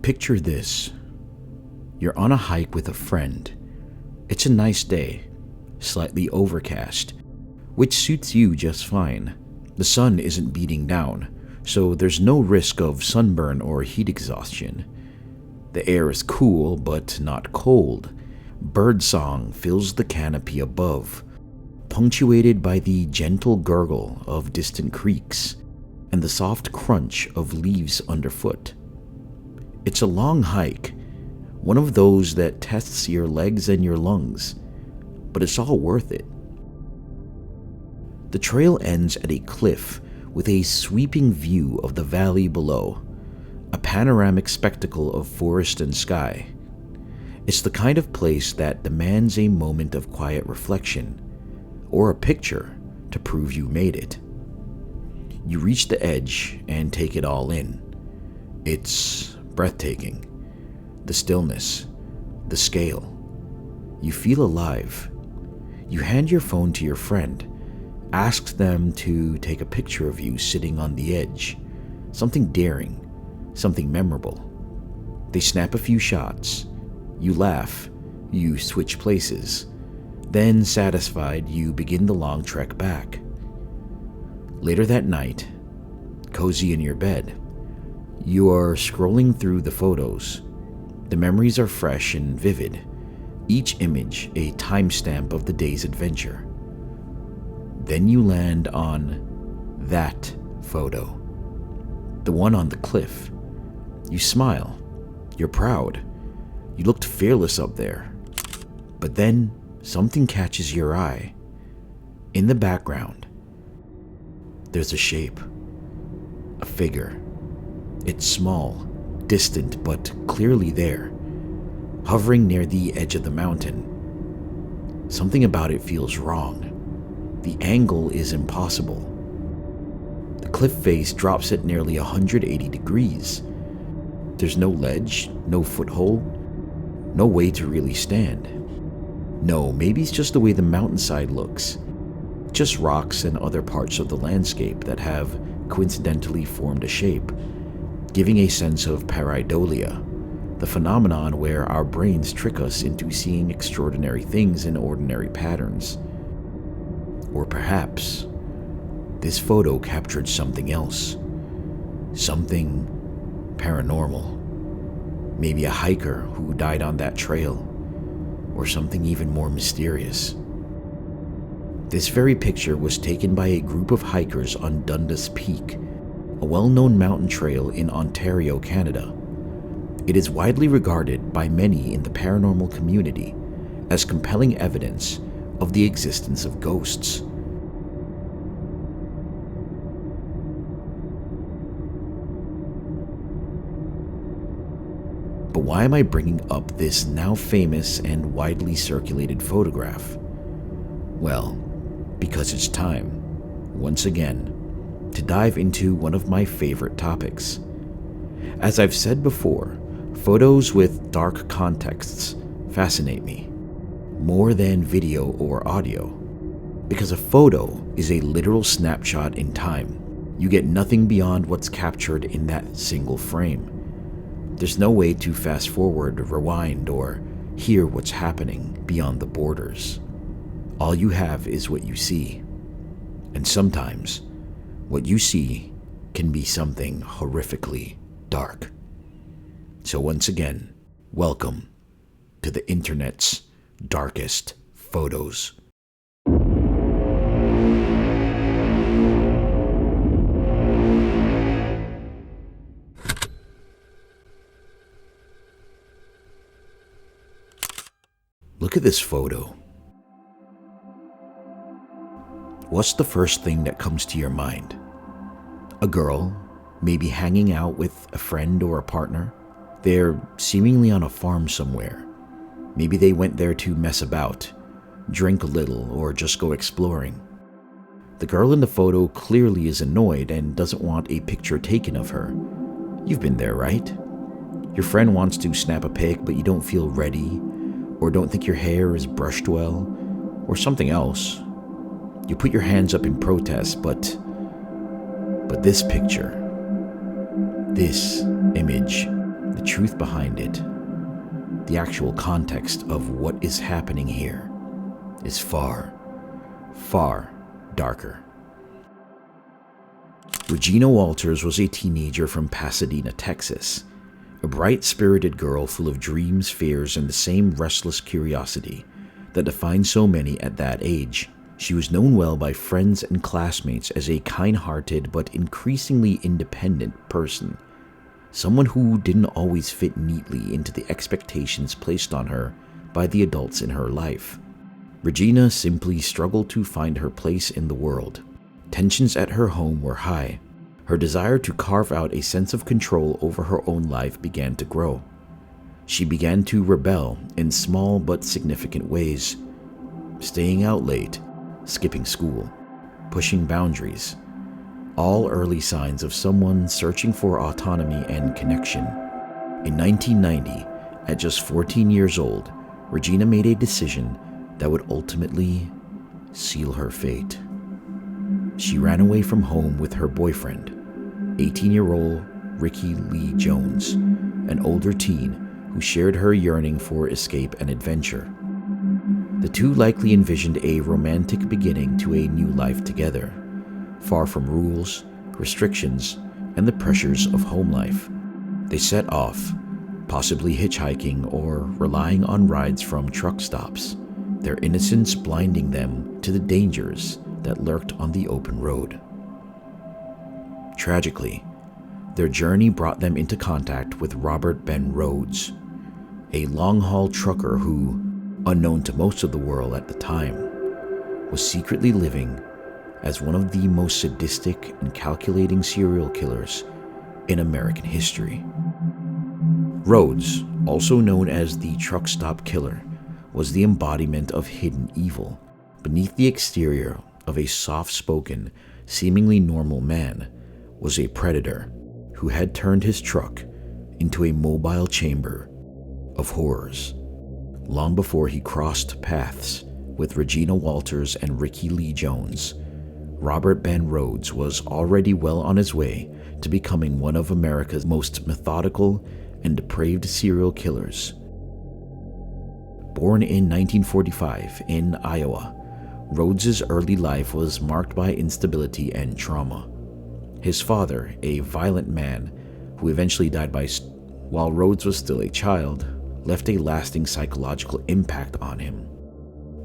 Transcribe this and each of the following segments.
Picture this. You're on a hike with a friend. It's a nice day, slightly overcast, which suits you just fine. The sun isn't beating down, so there's no risk of sunburn or heat exhaustion. The air is cool but not cold. Birdsong fills the canopy above, punctuated by the gentle gurgle of distant creeks and the soft crunch of leaves underfoot. It's a long hike, one of those that tests your legs and your lungs, but it's all worth it. The trail ends at a cliff with a sweeping view of the valley below, a panoramic spectacle of forest and sky. It's the kind of place that demands a moment of quiet reflection, or a picture to prove you made it. You reach the edge and take it all in. It's breathtaking. The stillness, the scale. You feel alive. You hand your phone to your friend, ask them to take a picture of you sitting on the edge. Something daring, something memorable. They snap a few shots. You laugh. You switch places. Then, satisfied, you begin the long trek back. Later that night, cozy in your bed, you are scrolling through the photos. The memories are fresh and vivid, each image a timestamp of the day's adventure. Then you land on that photo, the one on the cliff. You smile. You're proud. You looked fearless up there. But then something catches your eye. In the background, there's a shape, a figure. It's small, distant, but clearly there, hovering near the edge of the mountain. Something about it feels wrong. The angle is impossible. The cliff face drops at nearly 180 degrees. There's no ledge, no foothold, no way to really stand. No, maybe it's just the way the mountainside looks. Just rocks and other parts of the landscape that have coincidentally formed a shape, giving a sense of pareidolia, the phenomenon where our brains trick us into seeing extraordinary things in ordinary patterns. Or perhaps this photo captured something else, something paranormal, maybe a hiker who died on that trail, or something even more mysterious. This very picture was taken by a group of hikers on Dundas Peak, a well-known mountain trail in Ontario, Canada. It is widely regarded by many in the paranormal community as compelling evidence of the existence of ghosts. But why am I bringing up this now famous and widely circulated photograph? Well, because it's time, once again, to dive into one of my favorite topics. As I've said before, photos with dark contexts fascinate me, more than video or audio, because a photo is a literal snapshot in time. You get nothing beyond what's captured in that single frame. There's no way to fast forward, rewind, or hear what's happening beyond the borders. All you have is what you see. And sometimes, what you see can be something horrifically dark. So once again, welcome to the internet's darkest photos. Look at this photo. What's the first thing that comes to your mind? A girl, maybe hanging out with a friend or a partner. They're seemingly on a farm somewhere. Maybe they went there to mess about, drink a little, or just go exploring. The girl in the photo clearly is annoyed and doesn't want a picture taken of her. You've been there, right? Your friend wants to snap a pic, but you don't feel ready, or don't think your hair is brushed well, or something else. You put your hands up in protest, but this picture, this image, the truth behind it, the actual context of what is happening here, is far, far darker. Regina Walters was a teenager from Pasadena, Texas, a bright-spirited girl full of dreams, fears, and the same restless curiosity that defined so many at that age. She was known well by friends and classmates as a kind-hearted but increasingly independent person, someone who didn't always fit neatly into the expectations placed on her by the adults in her life. Regina simply struggled to find her place in the world. Tensions at her home were high. Her desire to carve out a sense of control over her own life began to grow. She began to rebel in small but significant ways, staying out late, skipping school, pushing boundaries, all early signs of someone searching for autonomy and connection. In 1990, at just 14 years old, Regina made a decision that would ultimately seal her fate. She ran away from home with her boyfriend, 18-year-old Ricky Lee Jones, an older teen who shared her yearning for escape and adventure. The two likely envisioned a romantic beginning to a new life together, far from rules, restrictions, and the pressures of home life. They set off, possibly hitchhiking or relying on rides from truck stops, their innocence blinding them to the dangers that lurked on the open road. Tragically, their journey brought them into contact with Robert Ben Rhodes, a long-haul trucker who, unknown to most of the world at the time, was secretly living as one of the most sadistic and calculating serial killers in American history. Rhodes, also known as the Truck Stop Killer, was the embodiment of hidden evil. Beneath the exterior of a soft-spoken, seemingly normal man was a predator who had turned his truck into a mobile chamber of horrors. Long before he crossed paths with Regina Walters and Ricky Lee Jones, Robert Ben Rhodes was already well on his way to becoming one of America's most methodical and depraved serial killers. Born in 1945 in Iowa, Rhodes's early life was marked by instability and trauma. His father, a violent man who eventually died while Rhodes was still a child, left a lasting psychological impact on him.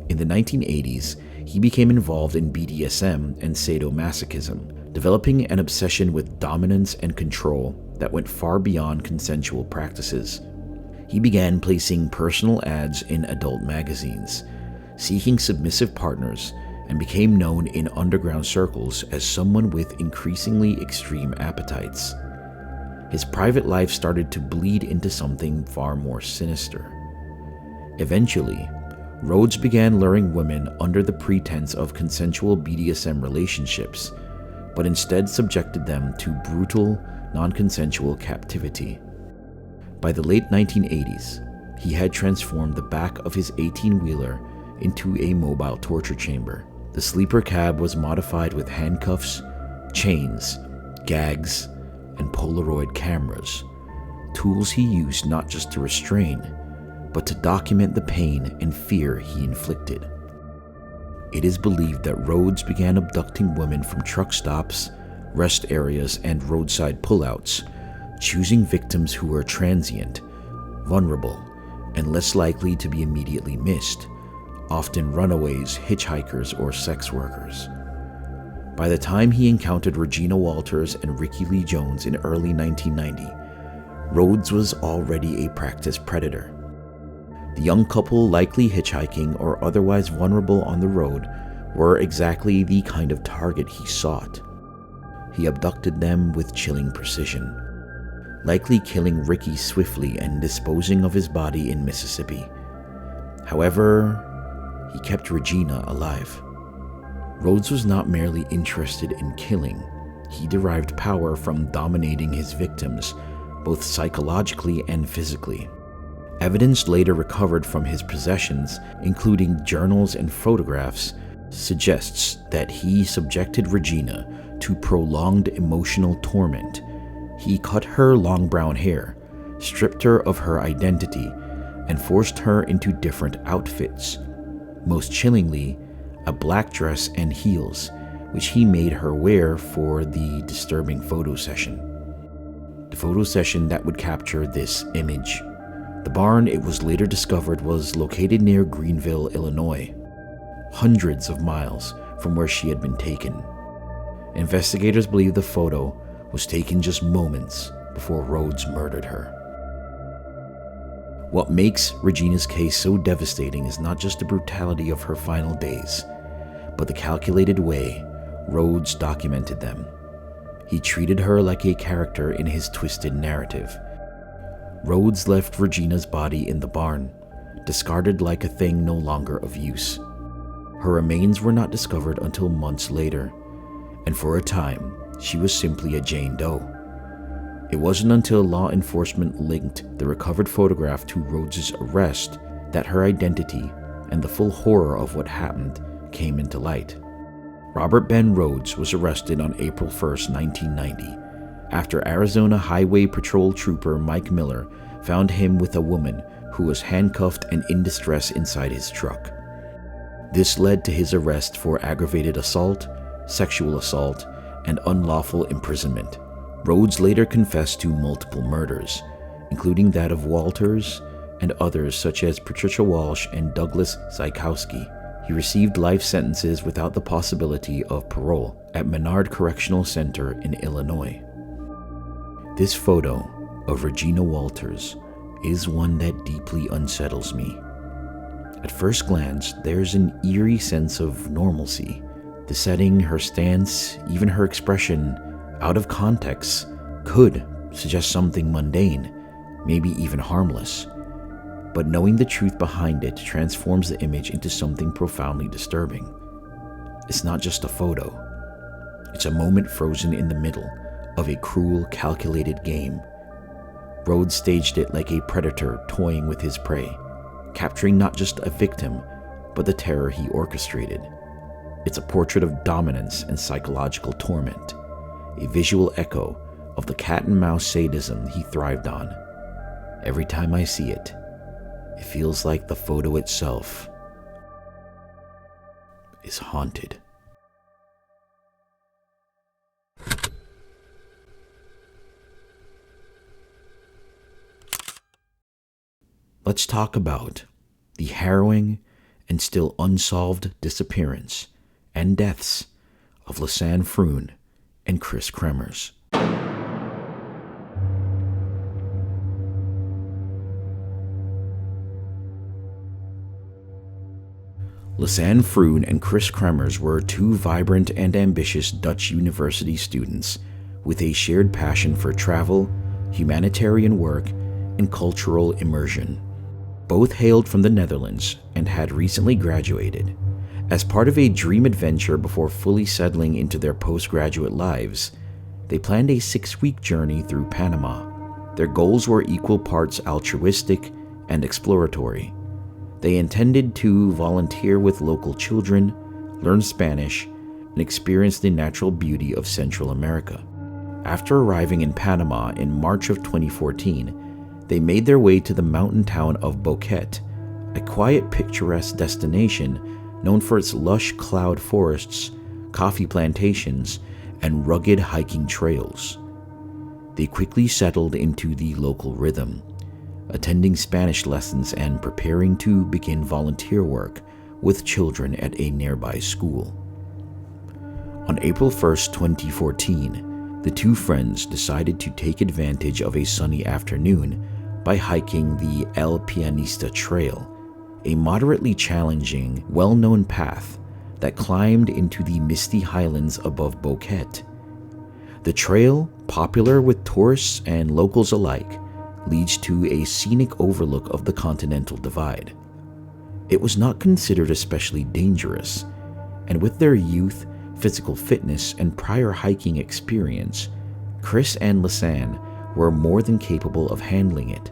In the 1980s, he became involved in BDSM and sadomasochism, developing an obsession with dominance and control that went far beyond consensual practices. He began placing personal ads in adult magazines, seeking submissive partners, and became known in underground circles as someone with increasingly extreme appetites. His private life started to bleed into something far more sinister. Eventually, Rhodes began luring women under the pretense of consensual BDSM relationships, but instead subjected them to brutal, non-consensual captivity. By the late 1980s, he had transformed the back of his 18-wheeler into a mobile torture chamber. The sleeper cab was modified with handcuffs, chains, gags, and Polaroid cameras, tools he used not just to restrain, but to document the pain and fear he inflicted. It is believed that Rhodes began abducting women from truck stops, rest areas, and roadside pullouts, choosing victims who were transient, vulnerable, and less likely to be immediately missed, often runaways, hitchhikers, or sex workers. By the time he encountered Regina Walters and Ricky Lee Jones in early 1990, Rhodes was already a practiced predator. The young couple, likely hitchhiking or otherwise vulnerable on the road, were exactly the kind of target he sought. He abducted them with chilling precision, likely killing Ricky swiftly and disposing of his body in Mississippi. However, he kept Regina alive. Rhodes was not merely interested in killing. He derived power from dominating his victims, both psychologically and physically. Evidence later recovered from his possessions, including journals and photographs, suggests that he subjected Regina to prolonged emotional torment. He cut her long brown hair, stripped her of her identity, and forced her into different outfits. Most chillingly, a black dress and heels, which he made her wear for the disturbing photo session. The photo session that would capture this image. The barn, it was later discovered, was located near Greenville, Illinois, hundreds of miles from where she had been taken. Investigators believe the photo was taken just moments before Rhodes murdered her. What makes Regina's case so devastating is not just the brutality of her final days, but the calculated way Rhodes documented them. He treated her like a character in his twisted narrative. Rhodes left Regina's body in the barn, discarded like a thing no longer of use. Her remains were not discovered until months later, and for a time, she was simply a Jane Doe. It wasn't until law enforcement linked the recovered photograph to Rhodes's arrest that her identity and the full horror of what happened came into light. Robert Ben Rhodes was arrested on April 1st, 1990, after Arizona Highway Patrol Trooper Mike Miller found him with a woman who was handcuffed and in distress inside his truck. This led to his arrest for aggravated assault, sexual assault, and unlawful imprisonment. Rhodes later confessed to multiple murders, including that of Walters and others such as Patricia Walsh and Douglas Zykowski. He received life sentences without the possibility of parole at Menard Correctional Center in Illinois. This photo of Regina Walters is one that deeply unsettles me. At first glance, there's an eerie sense of normalcy. The setting, her stance, even her expression, out of context, could suggest something mundane, maybe even harmless. But knowing the truth behind it transforms the image into something profoundly disturbing. It's not just a photo. It's a moment frozen in the middle of a cruel, calculated game. Rhodes staged it like a predator toying with his prey, capturing not just a victim, but the terror he orchestrated. It's a portrait of dominance and psychological torment, a visual echo of the cat and mouse sadism he thrived on. Every time I see it, it feels like the photo itself is haunted. Let's talk about the harrowing and still unsolved disappearance and deaths of Lisanne Froon and Chris Kremers. Lisanne Froon and Chris Kremers were two vibrant and ambitious Dutch university students with a shared passion for travel, humanitarian work, and cultural immersion. Both hailed from the Netherlands and had recently graduated. As part of a dream adventure before fully settling into their postgraduate lives, they planned a 6-week journey through Panama. Their goals were equal parts altruistic and exploratory. They intended to volunteer with local children, learn Spanish, and experience the natural beauty of Central America. After arriving in Panama in March of 2014, they made their way to the mountain town of Boquete, a quiet, picturesque destination known for its lush cloud forests, coffee plantations, and rugged hiking trails. They quickly settled into the local rhythm, attending Spanish lessons and preparing to begin volunteer work with children at a nearby school. On April 1st, 2014, the two friends decided to take advantage of a sunny afternoon by hiking the El Pianista Trail, a moderately challenging, well-known path that climbed into the misty highlands above Boquete. The trail, popular with tourists and locals alike, leads to a scenic overlook of the Continental Divide. It was not considered especially dangerous, and with their youth, physical fitness, and prior hiking experience, Chris and Lisanne were more than capable of handling it.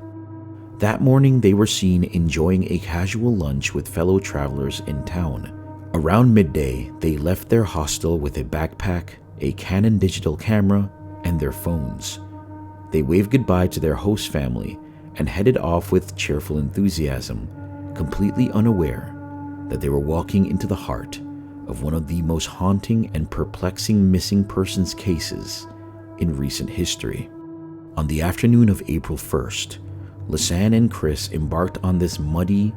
That morning, they were seen enjoying a casual lunch with fellow travelers in town. Around midday, they left their hostel with a backpack, a Canon digital camera, and their phones. They waved goodbye to their host family and headed off with cheerful enthusiasm, completely unaware that they were walking into the heart of one of the most haunting and perplexing missing persons cases in recent history. On the afternoon of April 1st, Lisanne and Chris embarked on this muddy,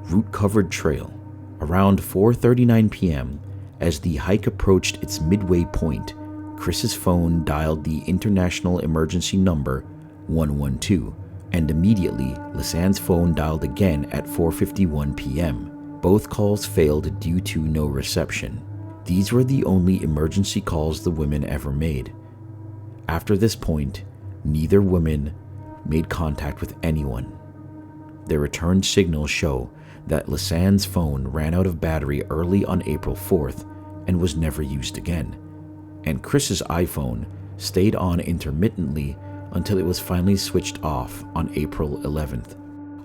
root-covered trail. Around 4:39 p.m., as the hike approached its midway point, Chris's phone dialed the international emergency number 112, and immediately Lisanne's phone dialed again at 4:51 p.m. Both calls failed due to no reception. These were the only emergency calls the women ever made. After this point, neither woman made contact with anyone. Their return signals show that Lisanne's phone ran out of battery early on April 4th and was never used again, and Chris's iPhone stayed on intermittently until it was finally switched off on April 11th.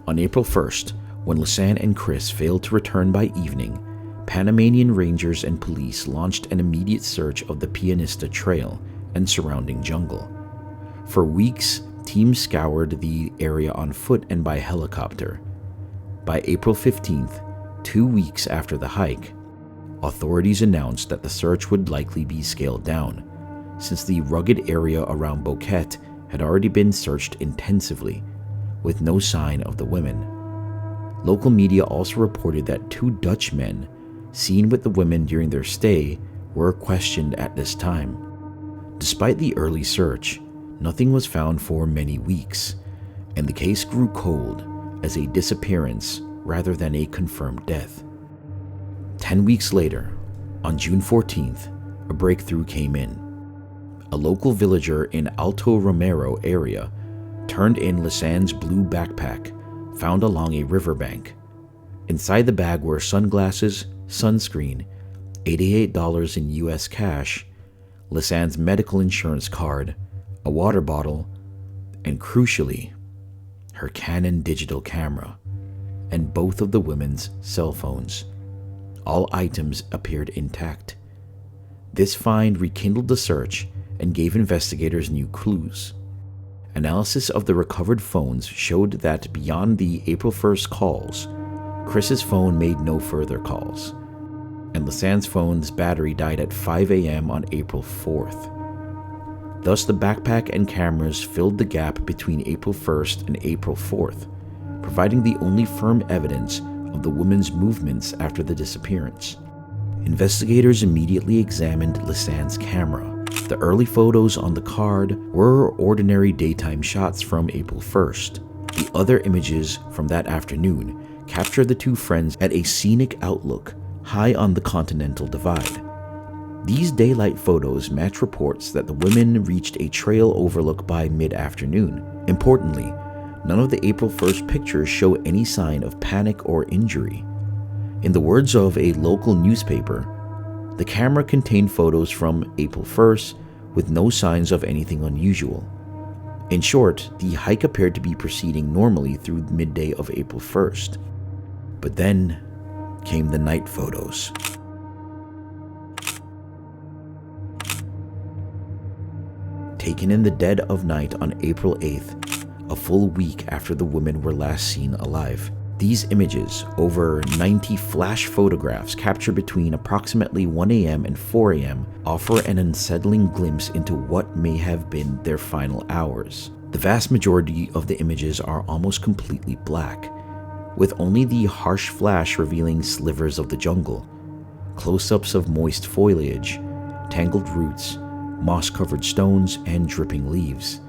On April 1st, when Lisanne and Chris failed to return by evening, Panamanian rangers and police launched an immediate search of the Pianista Trail and surrounding jungle. For weeks, teams scoured the area on foot and by helicopter. By April 15th, 2 weeks after the hike, authorities announced that the search would likely be scaled down, since the rugged area around Boquete had already been searched intensively, with no sign of the women. Local media also reported that 2 Dutch men seen with the women during their stay were questioned at this time. Despite the early search, nothing was found for many weeks, and the case grew cold as a disappearance rather than a confirmed death. 10 weeks later, on June 14th, a breakthrough came in. A local villager in Alto Romero area turned in Lisanne's blue backpack found along a riverbank. Inside the bag were sunglasses, sunscreen, $88 in US cash, Lisanne's medical insurance card, a water bottle, and crucially, her Canon digital camera, and both of the women's cell phones. All items appeared intact. This find rekindled the search and gave investigators new clues. Analysis of the recovered phones showed that beyond the April 1st calls, Chris's phone made no further calls, and Lisanne's phone's battery died at 5 a.m. on April 4th. Thus, the backpack and cameras filled the gap between April 1st and April 4th, providing the only firm evidence of the woman's movements after the disappearance. Investigators immediately examined Lisanne's camera. The early photos on the card were ordinary daytime shots from April 1st. The other images from that afternoon captured the 2 friends at a scenic outlook high on the Continental Divide. These daylight photos match reports that the women reached a trail overlook by mid-afternoon. Importantly, none of the April 1st pictures show any sign of panic or injury. In the words of a local newspaper, the camera contained photos from April 1st with no signs of anything unusual. In short, the hike appeared to be proceeding normally through midday of April 1st. But then came the night photos. Taken in the dead of night on April 8th, a full week after the women were last seen alive. These images, over 90 flash photographs captured between approximately 1 a.m. and 4 a.m., offer an unsettling glimpse into what may have been their final hours. The vast majority of the images are almost completely black, with only the harsh flash revealing slivers of the jungle, close-ups of moist foliage, tangled roots, moss-covered stones, and dripping leaves.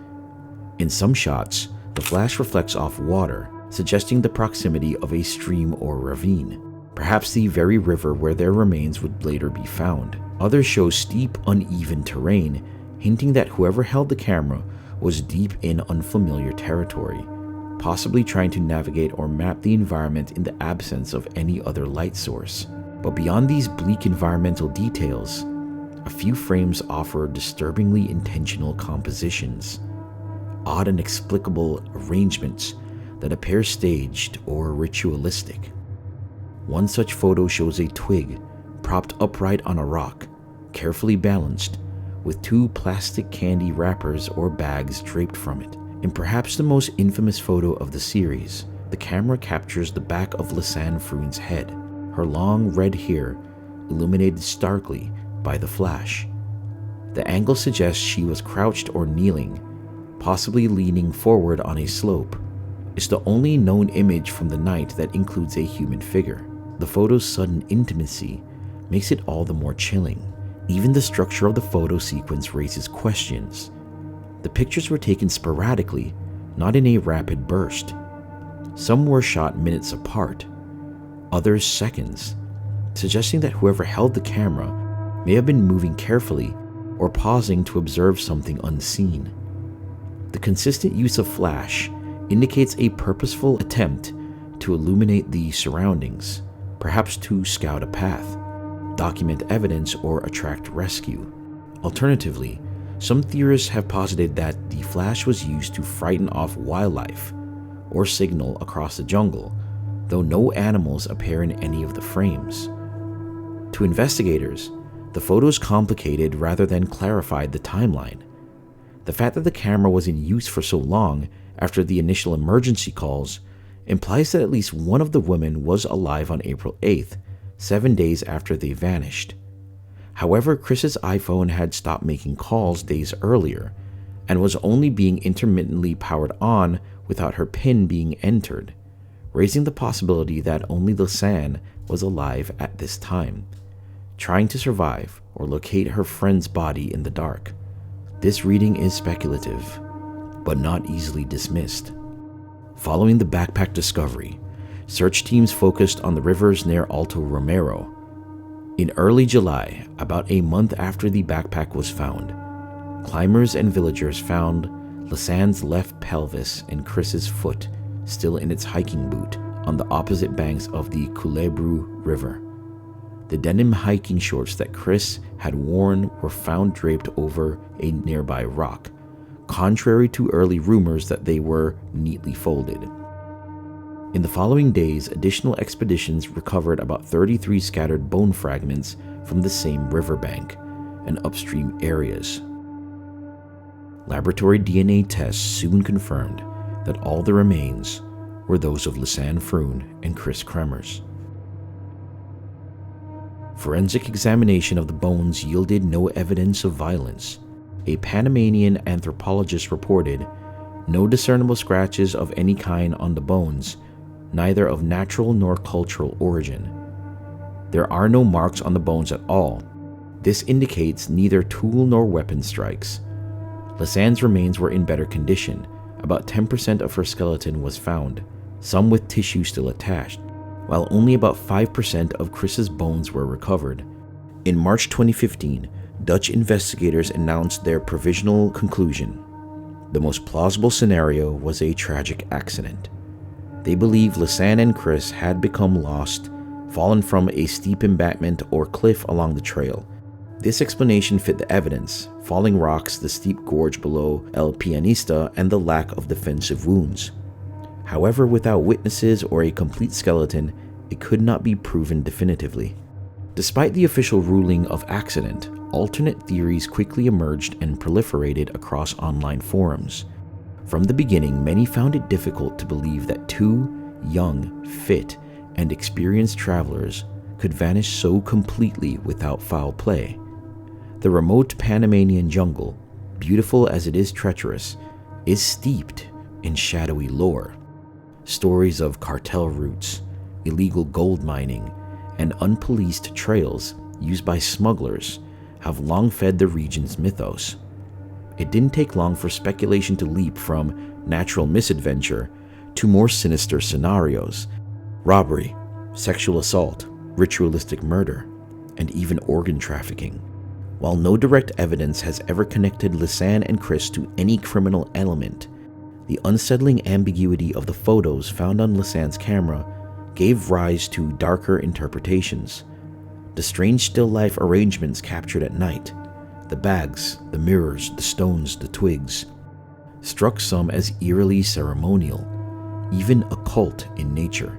In some shots, the flash reflects off water, suggesting the proximity of a stream or ravine, perhaps the very river where their remains would later be found. Others show steep, uneven terrain, hinting that whoever held the camera was deep in unfamiliar territory, possibly trying to navigate or map the environment in the absence of any other light source. But beyond these bleak environmental details, a few frames offer disturbingly intentional compositions, odd and inexplicable arrangements that appear staged or ritualistic. One such photo shows a twig propped upright on a rock, carefully balanced, with 2 plastic candy wrappers or bags draped from it. In perhaps the most infamous photo of the series, the camera captures the back of Lisanne Froon's head, her long red hair illuminated starkly by the flash. The angle suggests she was crouched or kneeling, possibly leaning forward on a slope. It's the only known image from the night that includes a human figure. The photo's sudden intimacy makes it all the more chilling. Even the structure of the photo sequence raises questions. The pictures were taken sporadically, not in a rapid burst. Some were shot minutes apart, others seconds, suggesting that whoever held the camera may have been moving carefully or pausing to observe something unseen. The consistent use of flash indicates a purposeful attempt to illuminate the surroundings, perhaps to scout a path, document evidence, or attract rescue. Alternatively, some theorists have posited that the flash was used to frighten off wildlife or signal across the jungle, though no animals appear in any of the frames. To investigators, the photos complicated rather than clarified the timeline. The fact that the camera was in use for so long after the initial emergency calls implies that at least one of the women was alive on April 8th, 7 days after they vanished. However, Chris's iPhone had stopped making calls days earlier and was only being intermittently powered on without her PIN being entered, raising the possibility that only Lisanne was alive at this time, trying to survive or locate her friend's body in the dark. This reading is speculative, but not easily dismissed. Following the backpack discovery, search teams focused on the rivers near Alto Romero. In early July, about a month after the backpack was found, climbers and villagers found Lisanne's left pelvis and Chris's foot still in its hiking boot on the opposite banks of the Culebru River. The denim hiking shorts that Chris had worn were found draped over a nearby rock, contrary to early rumors that they were neatly folded. In the following days, additional expeditions recovered about 33 scattered bone fragments from the same riverbank and upstream areas. Laboratory DNA tests soon confirmed that all the remains were those of Lisanne Froon and Chris Kremers. Forensic examination of the bones yielded no evidence of violence. A Panamanian anthropologist reported no discernible scratches of any kind on the bones, neither of natural nor cultural origin. There are no marks on the bones at all. This indicates neither tool nor weapon strikes. Lisanne's remains were in better condition. About 10% of her skeleton was found, some with tissue still attached, while only about 5% of Chris's bones were recovered. In March 2015, Dutch investigators announced their provisional conclusion. The most plausible scenario was a tragic accident. They believe Lisanne and Chris had become lost, fallen from a steep embankment or cliff along the trail. This explanation fit the evidence: falling rocks, the steep gorge below El Pianista, and the lack of defensive wounds. However, without witnesses or a complete skeleton, it could not be proven definitively. Despite the official ruling of accident, alternate theories quickly emerged and proliferated across online forums. From the beginning, many found it difficult to believe that 2 young, fit, and experienced travelers could vanish so completely without foul play. The remote Panamanian jungle, beautiful as it is treacherous, is steeped in shadowy lore. Stories of cartel routes, illegal gold mining, and unpoliced trails used by smugglers have long fed the region's mythos. It didn't take long for speculation to leap from natural misadventure to more sinister scenarios: robbery, sexual assault, ritualistic murder, and even organ trafficking. While no direct evidence has ever connected Lisanne and Chris to any criminal element, the unsettling ambiguity of the photos found on Lisanne's camera gave rise to darker interpretations. The strange still life arrangements captured at night, the bags, the mirrors, the stones, the twigs, struck some as eerily ceremonial, even occult in nature.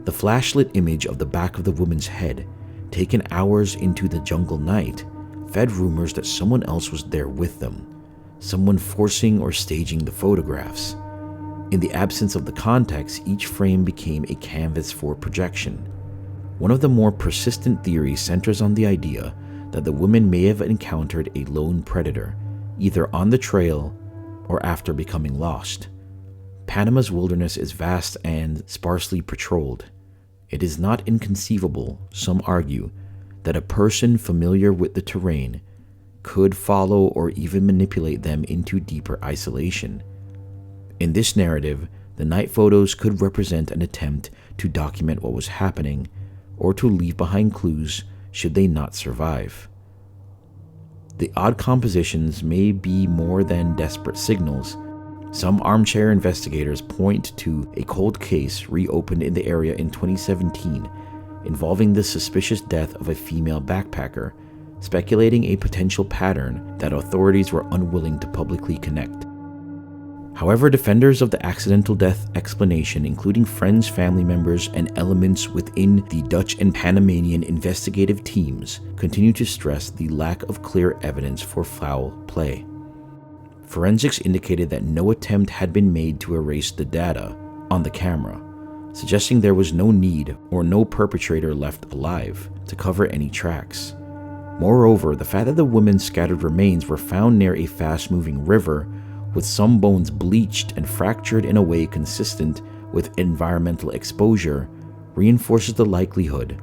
The flashlit image of the back of the woman's head, taken hours into the jungle night, fed rumors that someone else was there with them, someone forcing or staging the photographs. In the absence of the context, each frame became a canvas for projection. One of the more persistent theories centers on the idea that the women may have encountered a lone predator, either on the trail or after becoming lost. Panama's wilderness is vast and sparsely patrolled. It is not inconceivable, some argue, that a person familiar with the terrain could follow or even manipulate them into deeper isolation. In this narrative, the night photos could represent an attempt to document what was happening or to leave behind clues should they not survive. The odd compositions may be more than desperate signals. Some armchair investigators point to a cold case reopened in the area in 2017 involving the suspicious death of a female backpacker, speculating a potential pattern that authorities were unwilling to publicly connect. However, defenders of the accidental death explanation, including friends, family members, and elements within the Dutch and Panamanian investigative teams, continue to stress the lack of clear evidence for foul play. Forensics indicated that no attempt had been made to erase the data on the camera, suggesting there was no need or no perpetrator left alive to cover any tracks. Moreover, the fact that the women's scattered remains were found near a fast-moving river, with some bones bleached and fractured in a way consistent with environmental exposure, reinforces the likelihood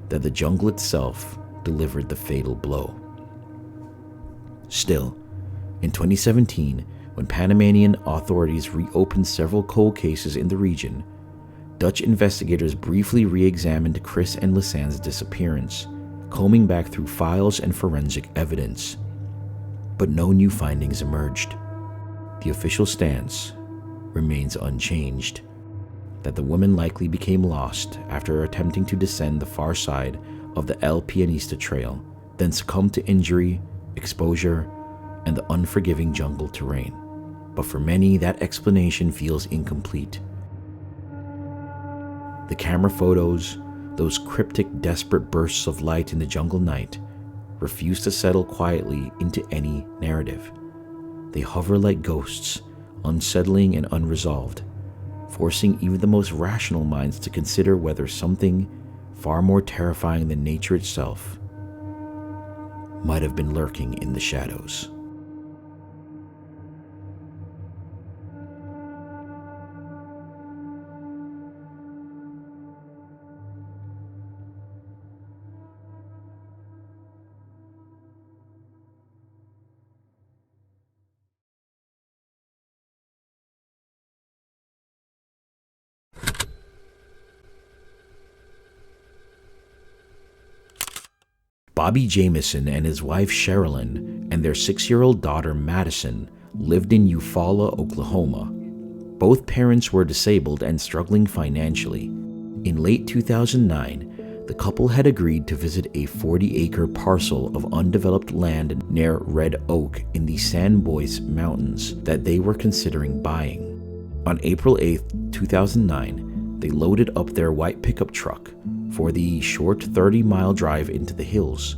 that the jungle itself delivered the fatal blow. Still, in 2017, when Panamanian authorities reopened several cold cases in the region, Dutch investigators briefly re-examined Chris and Lisanne's disappearance, combing back through files and forensic evidence. But no new findings emerged. The official stance remains unchanged, that the woman likely became lost after attempting to descend the far side of the El Pianista Trail, then succumbed to injury, exposure, and the unforgiving jungle terrain. But for many, that explanation feels incomplete. The camera photos, those cryptic, desperate bursts of light in the jungle night, refuse to settle quietly into any narrative. They hover like ghosts, unsettling and unresolved, forcing even the most rational minds to consider whether something far more terrifying than nature itself might have been lurking in the shadows. Bobby Jamison and his wife Sherilyn and their 6-year-old daughter Madison lived in Eufaula, Oklahoma. Both parents were disabled and struggling financially. In late 2009, the couple had agreed to visit a 40-acre parcel of undeveloped land near Red Oak in the San Bois Mountains that they were considering buying. On April 8, 2009, they loaded up their white pickup truck for the short 30-mile drive into the hills.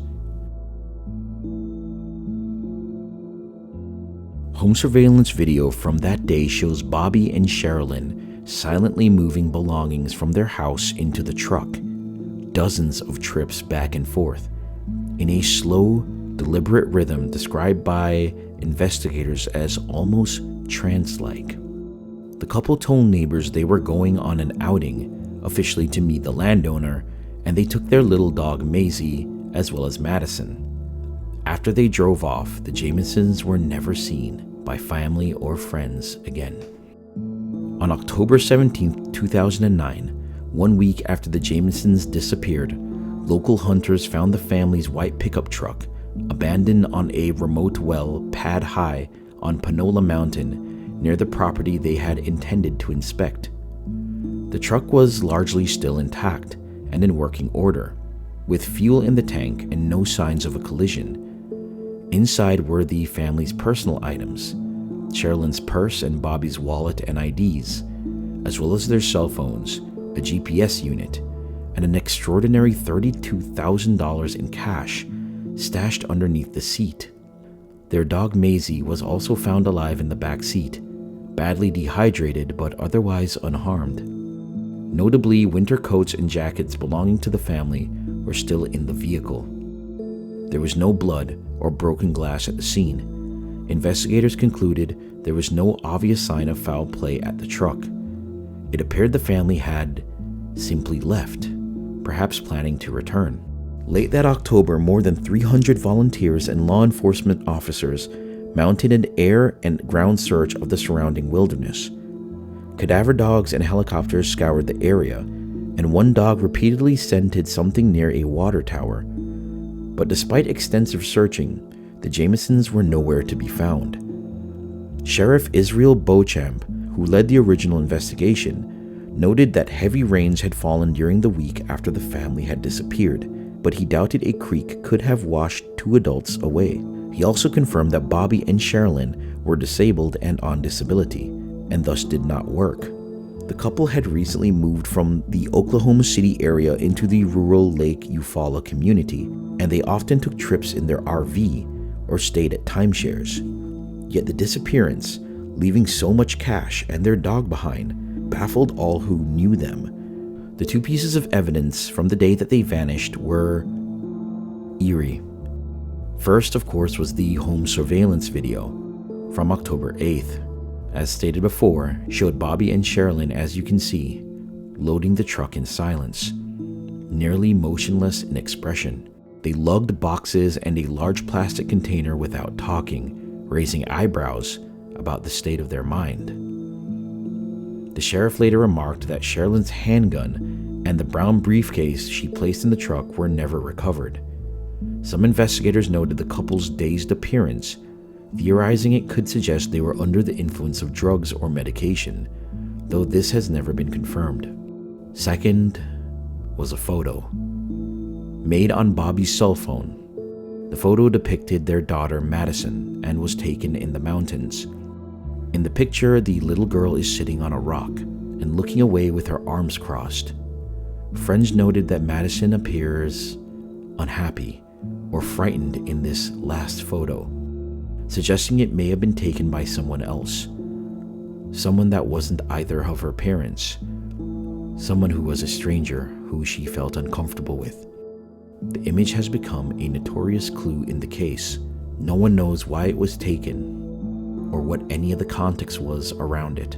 Home surveillance video from that day shows Bobby and Sherilyn silently moving belongings from their house into the truck, dozens of trips back and forth, in a slow, deliberate rhythm described by investigators as almost trance-like. The couple told neighbors they were going on an outing, officially to meet the landowner, and they took their little dog Maisie as well as Madison. After they drove off, the Jamisons were never seen by family or friends again. On October 17, 2009, 1 week after the Jamisons disappeared, local hunters found the family's white pickup truck abandoned on a remote well pad high on Panola Mountain near the property they had intended to inspect. The truck was largely still intact and in working order, with fuel in the tank and no signs of a collision. Inside were the family's personal items, Sherilyn's purse and Bobby's wallet and IDs, as well as their cell phones, a GPS unit, and an extraordinary $32,000 in cash, stashed underneath the seat. Their dog Maisie was also found alive in the back seat, badly dehydrated but otherwise unharmed. Notably, winter coats and jackets belonging to the family were still in the vehicle. There was no blood or broken glass at the scene. Investigators concluded there was no obvious sign of foul play at the truck. It appeared the family had simply left, perhaps planning to return. Late that October, more than 300 volunteers and law enforcement officers mounted an air and ground search of the surrounding wilderness. Cadaver dogs and helicopters scoured the area, and one dog repeatedly scented something near a water tower. But despite extensive searching, the Jamisons were nowhere to be found. Sheriff Israel Beauchamp, who led the original investigation, noted that heavy rains had fallen during the week after the family had disappeared, but he doubted a creek could have washed 2 adults away. He also confirmed that Bobby and Sherilyn were disabled and on disability, and thus did not work. The couple had recently moved from the Oklahoma City area into the rural Lake Eufaula community, and they often took trips in their RV or stayed at timeshares. Yet the disappearance, leaving so much cash and their dog behind, baffled all who knew them. The 2 pieces of evidence from the day that they vanished were eerie. First, of course, was the home surveillance video from October 8th. As stated before, showed Bobby and Sherilyn, as you can see, loading the truck in silence, nearly motionless in expression. They lugged boxes and a large plastic container without talking, raising eyebrows about the state of their mind. The sheriff later remarked that Sherilyn's handgun and the brown briefcase she placed in the truck were never recovered. Some investigators noted the couple's dazed appearance, theorizing it could suggest they were under the influence of drugs or medication, though this has never been confirmed. Second was a photo made on Bobby's cell phone. The photo depicted their daughter Madison and was taken in the mountains. In the picture, the little girl is sitting on a rock and looking away with her arms crossed. Friends noted that Madison appears unhappy or frightened in this last photo, suggesting it may have been taken by someone else, someone that wasn't either of her parents, someone who was a stranger who she felt uncomfortable with. The image has become a notorious clue in the case. No one knows why it was taken or what any of the context was around it.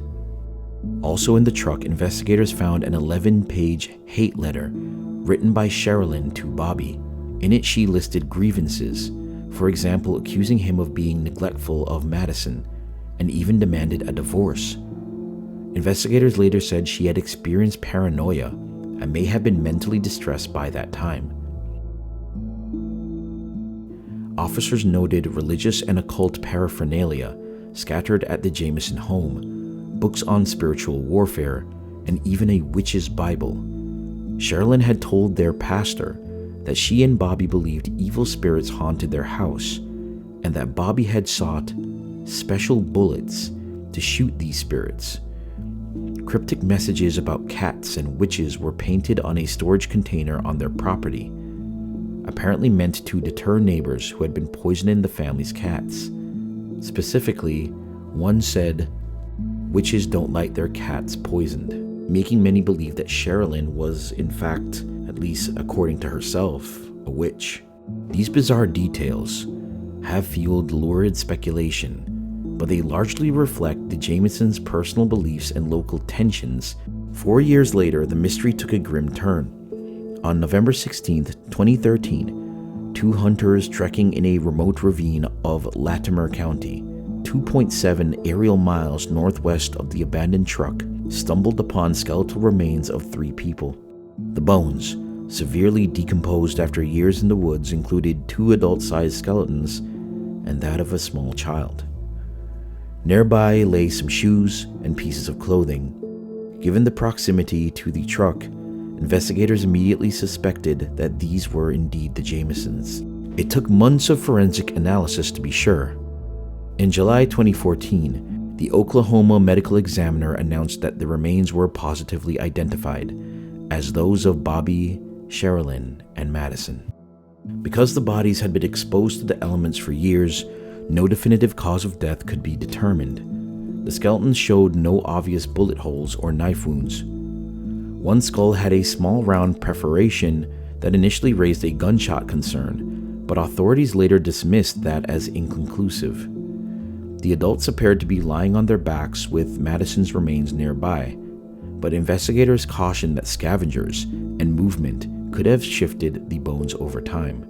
Also in the truck, investigators found an 11-page hate letter written by Sherilyn to Bobby. In it, she listed grievances, for example, accusing him of being neglectful of Madison, and even demanded a divorce. Investigators later said she had experienced paranoia and may have been mentally distressed by that time. Officers noted religious and occult paraphernalia scattered at the Jamison home, books on spiritual warfare, and even a witch's Bible. Sherilyn had told their pastor that she and Bobby believed evil spirits haunted their house, and that Bobby had sought special bullets to shoot these spirits. Cryptic messages about cats and witches were painted on a storage container on their property, apparently meant to deter neighbors who had been poisoning the family's cats. Specifically, one said, "Witches don't like their cats poisoned," making many believe that Sherilyn was, in fact, at least according to herself, a witch. These bizarre details have fueled lurid speculation, but they largely reflect the Jamisons' personal beliefs and local tensions. 4 years later, the mystery took a grim turn. On November 16, 2013, 2 hunters trekking in a remote ravine of Latimer County, 2.7 aerial miles northwest of the abandoned truck, stumbled upon skeletal remains of 3 people. The bones, severely decomposed after years in the woods, included 2 adult-sized skeletons and that of a small child. Nearby lay some shoes and pieces of clothing. Given the proximity to the truck, investigators immediately suspected that these were indeed the Jamisons. It took months of forensic analysis to be sure. In July 2014, the Oklahoma medical examiner announced that the remains were positively identified as those of Bobby, Sherilyn, and Madison. Because the bodies had been exposed to the elements for years, no definitive cause of death could be determined. The skeletons showed no obvious bullet holes or knife wounds. One skull had a small round perforation that initially raised a gunshot concern, but authorities later dismissed that as inconclusive. The adults appeared to be lying on their backs with Madison's remains nearby, but investigators cautioned that scavengers and movement could have shifted the bones over time.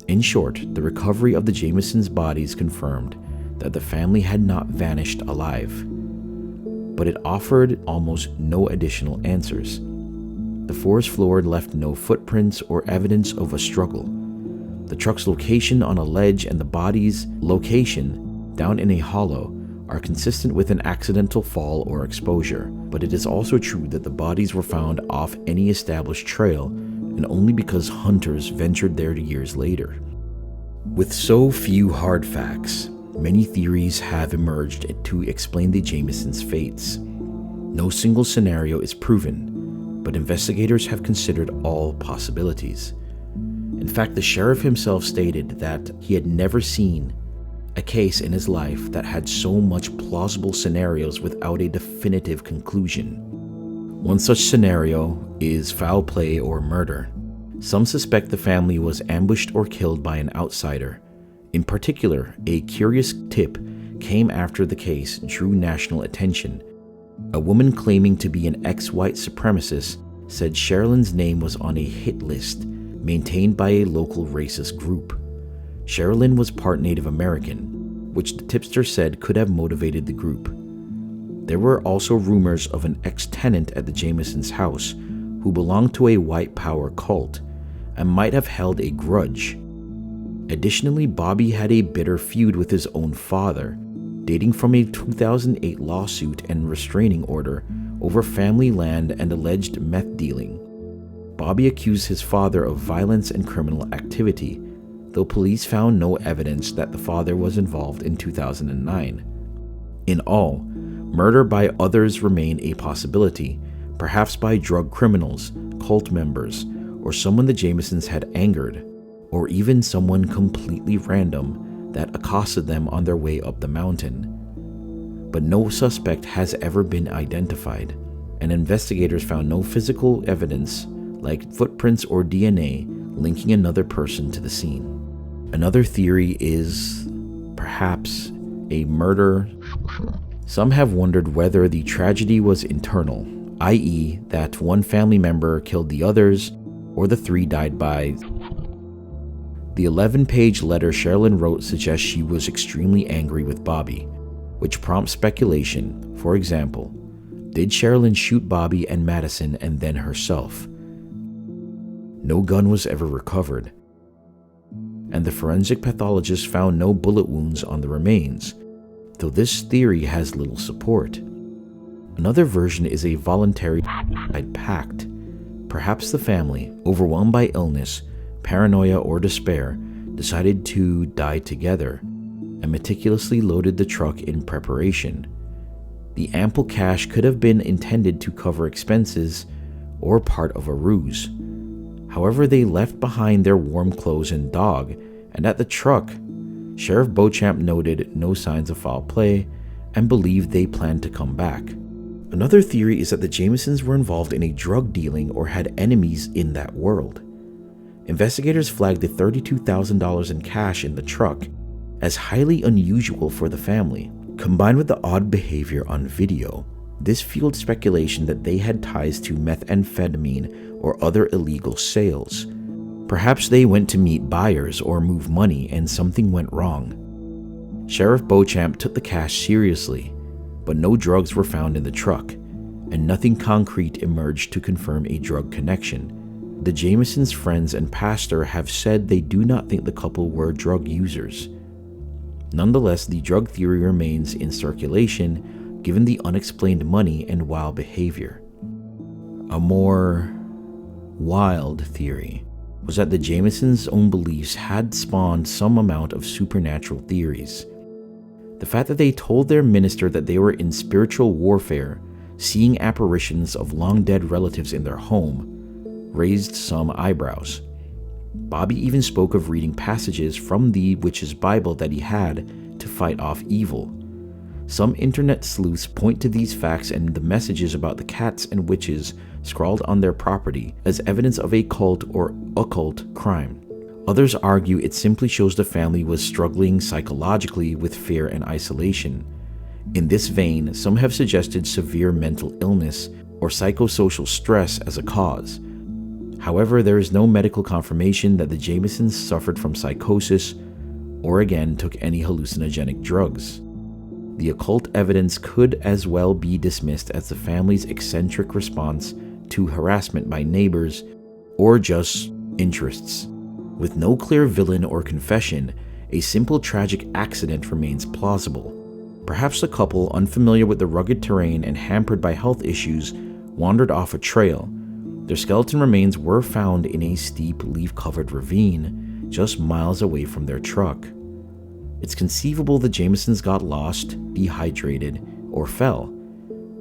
In short, the recovery of the Jamisons' bodies confirmed that the family had not vanished alive, but it offered almost no additional answers. The forest floor left no footprints or evidence of a struggle. The truck's location on a ledge and the body's location down in a hollow are consistent with an accidental fall or exposure, but it is also true that the bodies were found off any established trail and only because hunters ventured there years later. With so few hard facts, many theories have emerged to explain the Jamisons' fates. No single scenario is proven, but investigators have considered all possibilities. In fact, the sheriff himself stated that he had never seen a case in his life that had so much plausible scenarios without a definitive conclusion. One such scenario is foul play or murder. Some suspect the family was ambushed or killed by an outsider. In particular, a curious tip came after the case drew national attention. A woman claiming to be an ex-white supremacist said Sherilyn's name was on a hit list maintained by a local racist group. Sherilyn was part Native American, which the tipster said could have motivated the group. There were also rumors of an ex-tenant at the Jamisons' house who belonged to a white power cult and might have held a grudge. Additionally, Bobby had a bitter feud with his own father, dating from a 2008 lawsuit and restraining order over family land and alleged meth dealing. Bobby accused his father of violence and criminal activity, though police found no evidence that the father was involved in 2009. In all, murder by others remained a possibility, perhaps by drug criminals, cult members, or someone the Jamisons had angered, or even someone completely random that accosted them on their way up the mountain. But no suspect has ever been identified, and investigators found no physical evidence like footprints or DNA linking another person to the scene. Another theory is perhaps a murder. Some have wondered whether the tragedy was internal, i.e., that one family member killed the others, or the three died by. The 11-page letter Sherilyn wrote suggests she was extremely angry with Bobby, which prompts speculation. For example, did Sherilyn shoot Bobby and Madison and then herself? No gun was ever recovered, and the forensic pathologist found no bullet wounds on the remains, though this theory has little support. Another version is a voluntary pact. Perhaps the family, overwhelmed by illness, paranoia, or despair, decided to die together and meticulously loaded the truck in preparation. The ample cash could have been intended to cover expenses or part of a ruse. However, they left behind their warm clothes and dog, and at the truck, Sheriff Beauchamp noted no signs of foul play and believed they planned to come back. Another theory is that the Jamisons were involved in a drug dealing or had enemies in that world. Investigators flagged the $32,000 in cash in the truck as highly unusual for the family. Combined with the odd behavior on video, this fueled speculation that they had ties to methamphetamine or other illegal sales. Perhaps they went to meet buyers or move money and something went wrong. Sheriff Beauchamp took the cash seriously, but no drugs were found in the truck, and nothing concrete emerged to confirm a drug connection. The Jamisons' friends and pastor have said they do not think the couple were drug users. Nonetheless, the drug theory remains in circulation given the unexplained money and wild behavior. A more wild theory was that the Jamisons' own beliefs had spawned some amount of supernatural theories. The fact that they told their minister that they were in spiritual warfare, seeing apparitions of long-dead relatives in their home, raised some eyebrows. Bobby even spoke of reading passages from the witch's Bible that he had to fight off evil. Some internet sleuths point to these facts and the messages about the cats and witches scrawled on their property as evidence of a cult or occult crime. Others argue it simply shows the family was struggling psychologically with fear and isolation. In this vein, some have suggested severe mental illness or psychosocial stress as a cause. However, there is no medical confirmation that the Jamisons suffered from psychosis or again took any hallucinogenic drugs. The occult evidence could as well be dismissed as the family's eccentric response to harassment by neighbors or just interests. With no clear villain or confession, a simple tragic accident remains plausible. Perhaps the couple, unfamiliar with the rugged terrain and hampered by health issues, wandered off a trail. Their skeleton remains were found in a steep, leaf-covered ravine just miles away from their truck. It's conceivable the Jamisons got lost, dehydrated, or fell.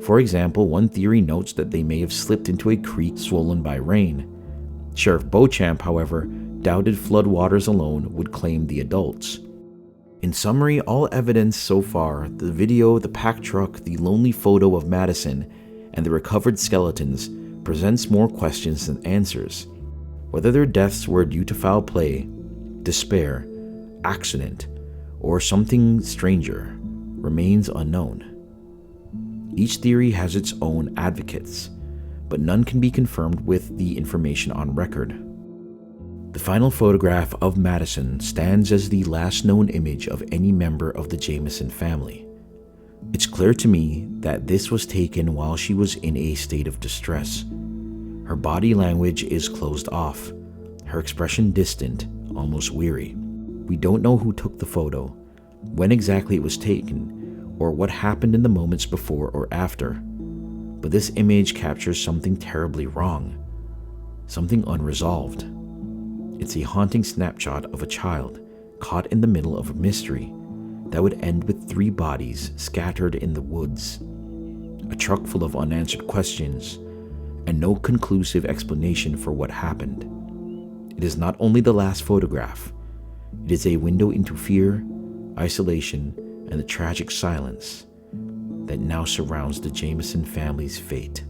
For example, one theory notes that they may have slipped into a creek swollen by rain. Sheriff Beauchamp, however, doubted floodwaters alone would claim the adults. In summary, all evidence so far, the video, the pack truck, the lonely photo of Madison, and the recovered skeletons, presents more questions than answers. Whether their deaths were due to foul play, despair, accident, or something stranger remains unknown. Each theory has its own advocates, but none can be confirmed with the information on record. The final photograph of Madison stands as the last known image of any member of the Jamison family. It's clear to me that this was taken while she was in a state of distress. Her body language is closed off, her expression distant, almost weary. We don't know who took the photo, when exactly it was taken, or what happened in the moments before or after. But this image captures something terribly wrong, something unresolved. It's a haunting snapshot of a child caught in the middle of a mystery that would end with 3 bodies scattered in the woods, a truck full of unanswered questions, and no conclusive explanation for what happened. It is not only the last photograph, it is a window into fear, isolation, and the tragic silence that now surrounds the Jamison family's fate.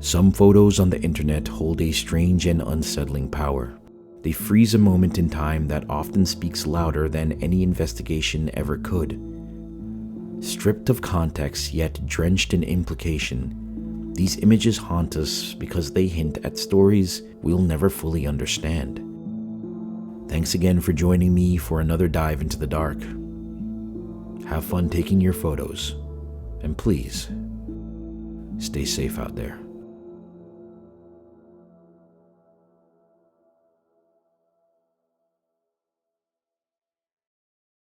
Some photos on the internet hold a strange and unsettling power. They freeze a moment in time that often speaks louder than any investigation ever could. Stripped of context yet drenched in implication, these images haunt us because they hint at stories we'll never fully understand. Thanks again for joining me for another dive into the dark. Have fun taking your photos, and please, stay safe out there.